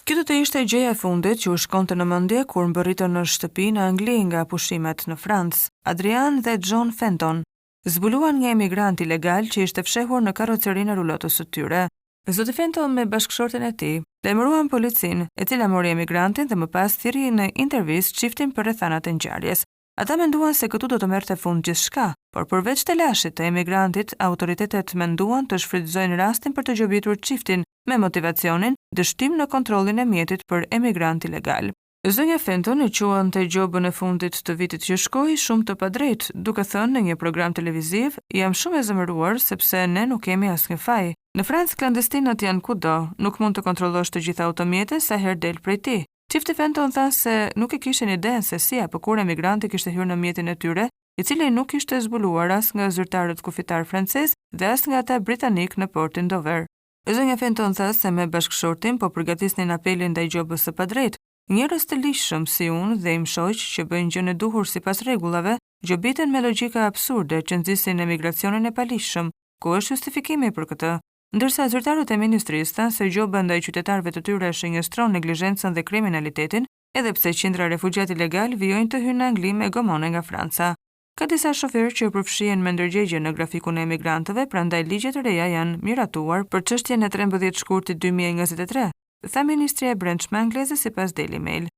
Kjo do të ishte gjëja e fundit që u shkonte në mendje kur mbërritën në shtëpi në Angli nga pushimet në Francë. Adrian dhe John Fenton zbuluan një emigrant ilegal që ishte fshehur në karrocerinë e rulotës së tyre. Zoti Fenton me bashkëshorten e tij lajmëruan policinë, e cila mori emigrantin dhe më pas thirrri në intervistë çiftin për rrethanat e ngjarjes. Ata menduan se këtu do të merrte fund gjithçka, por përveç të lashit të emigrantit, autoritetet menduan të shfrytëzojnë rastin për të gjobitur çiftin me motivacionin dështim në kontrollin e mjetit për emigrant ilegal. Zonja Fenton e quante gjobën e fundit të vitit që shkoi shumë të padrejt, duke thënë në një program televiziv: "Jam shumë e zemëruar sepse ne nuk kemi asnjë faj. Në Francë klandestinët janë kudo, nuk mund të kontrollosh të gjitha automjetet sa herë del prej ti." Çifti Fenton tha se nuk e kishin iden se si apo kur emigranti kishte hyrë në mjetin e tyre, i cili nuk ishte zbuluar as nga zyrtarët kufitar francez dhe as nga ata britanik në portin Dover. Zonja Fenton tha se me bashkëshortin po përgatisnin apelin ndaj gjobës së padrejtë. Njerëz të lishëm si unë dhe im shoq që bëjnë gjën e duhur sipas rregullave, gjobiten me logjika absurde që nxisin emigracionin e palishëm. Ku është justifikimi për këtë? Ndërsa zyrtarët e ministrisë thanë se gjoba ndaj qytetarëve të tyre shënjestron neglizhencën dhe kriminalitetin, edhe pse qindra refugjat ilegal vijojnë të hyjnë në Angli me gomone nga Franca. Ka disa shoferë që përfshihen me ndërgjegje në grafikun e emigrantëve, prandaj ligjet e reja janë miratuar për çështjen e 13 shkurtit 2023, tha Ministria e Brendshme angleze sipas Daily Mail.